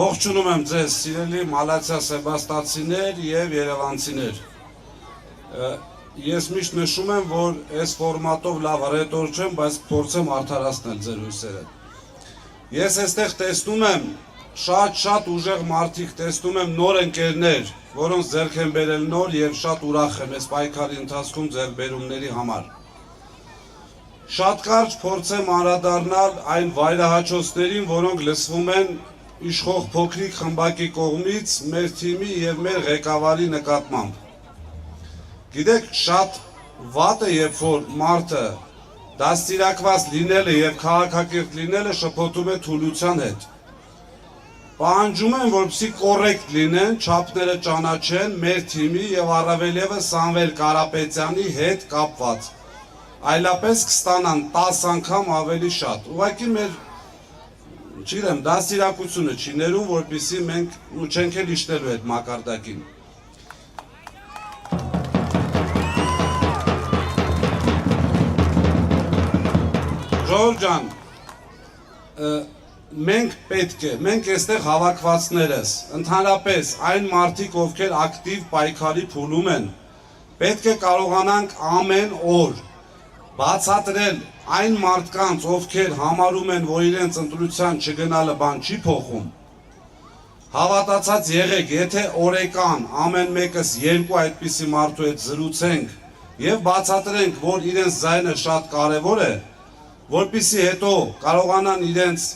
Ողջունում եմ ձեզ, սիրելի Մալացիա Սեբաստացիներ եւ երևանցիներ։ Ես միշտ նշում եմ, որ այս ֆորմատով լավ հռետոր չեմ, բայց փորձեմ արդարացնել ձեր հույսերը։ Ես այստեղ տեսնում եմ շատ ուժեղ մարդիկ, տեսնում եմ նոր ընկերներ, որոնց ձեռք են բերել նոր եւ շատ ուրախ եմ այս պայքարի ընթացքում ձեռքբերումների համար։ Շատ կարճ փորձեմ անդրադառնալ այն վայրահաճոցներին, որոնք լսվում են իշխող փոքրիկ խմբակի կողմից մեր թիմի եւ մեր ղեկավարի նկատմամբ։ Գիտեք, շատ վատ է, երբ որ մարդը դաստիարակված լինելը եւ քաղաքակիրթ լինելը շփոթում է թուլության հետ։ Պահանջում են, որպեսզի կոռեկտ լինեն, չափները ճանաչեն մեր թիմի եւ առավել եւս Սամվել Կարապետյանի հետ կապված։ Այլապես կստանան 10 անգամ ավելի շատ։ Ուղղակի մեր չգիտեմ, դաստիարակությունը չի ներում, որպեսզի մենք չենք էլ իջնելու այդ մակարդակին։ Ժողովուրդ ջան, մենք պետք է, մենք այստեղ հավաքվածներս, ընդհանրապես այն մարդիկ, ովքեր ակտիվ պայքարի փուլում են, պետք է կարողանանք ամեն օր բացատրել այն մարդկանց, ովքեր համարում են, որ իրենց ընտրության չգնալը բան չի փոխում, հավատացած եղեք, եթե օրեկան ամեն մեկս երկու այդպիսի մարդու հետ զրուցենք եւ բացատրենք, որ իրենց ձայնը շատ կարեւոր է, որպեսզի հետո կարողանան իրենց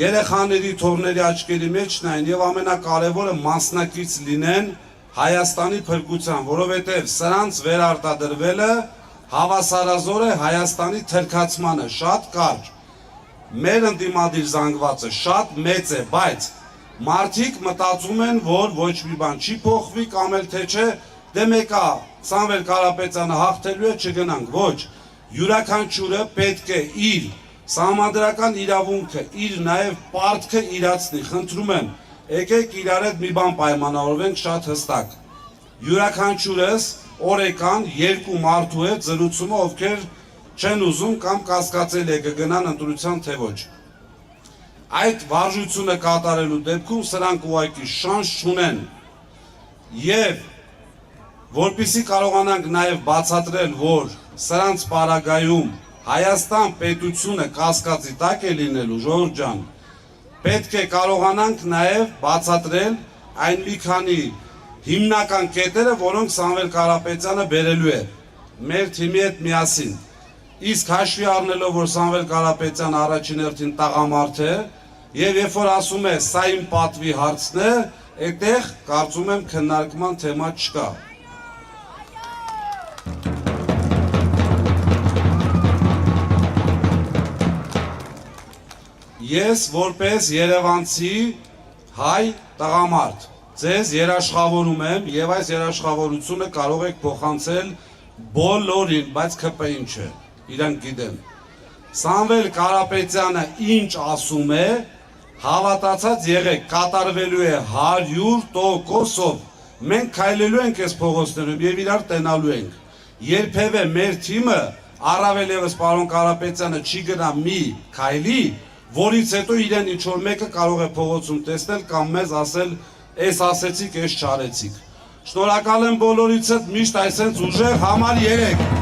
երեխաների, թոռների աչքերի մեջ նայեն եւ ամենակարևորը մասնակից լինեն Հայաստանի փրկության, որովհետեւ սրանց վերարտադրվելը հավասարազոր է Հայաստանի թրքացմանը, շատ կարճ, մեր ընդդիմադիր զանգվածը շատ մեծ է, բայց մարդիկ մտածում են, որ ոչ մի բան չի փոխվի կամ էլ թե չէ, դե մեկա Սամվել Կարապետյանը հաղթելու է, չգնանք, ոչ, յուրաքանչյուրը պետք է իր սահմանադրական իրավունքը, իր նաև պարտքը իրացնի, խնդրում եմ, եկեք իրար հետ մի բան պայմանավորվենք շատ հստակ, յուրաքանչյուրս օրեկան երկու մարդու հետ զրուցումը, ովքեր չեն ուզում կամ կասկածել է կգնան ընտրության թե ոչ։ Այդ վարժությունը կատարելու դեպքում սրանք ուղղակի շանս չունեն եւ որպեսզի կարողանանք նաեւ բացատրել, որ սրանց պարագայում Հայաստան պետությունը կասկածի տակ է լինելու, ժողովուրդ ջան, պետք է կարողանանք նաեւ բացատրել այն մի քանի հիմնական կետերը, որոնք Սամվել Կարապետյանը բերելու է մեր թիմի հետ միասին։ Իսկ հաշվի առնելով, որ Սամվել Կարապետյանը առաջին հերթին տղամարդ է, եւ երբ որ ասում է սա իմ պատվի հարցն է, այդտեղ կարծում եմ քննարկման թեմա չկա։ Ես որպես երևանցի հայ տղամարդ ձեզ երաշխավորում եմ եւ այս երաշխավորությունը կարող եք փոխանցել բոլորին, բայց ԿՊ-ին չէ, իրանք գիտեն։ Սամվել Կարապետյանը ինչ ասում է, հավատացած եղեք, կատարվելու է 100%-ով։ Մենք քայլելու ենք այս փողոցներում եւ իրար տենալու ենք։ Երբևէ մեր թիմը, առավել եւս պարոն Կարապետյանը չի գնա մի քայլի, որից հետո իրեն ինչ որ մեկը կարող է փողոցում տեսնել կամ մեզ ասել «Էս ասեցիք, էս չարեցիք»։ Շնորհակալ եմ բոլորիցդ, միշտ այսպես ուժեղ համար եղեք։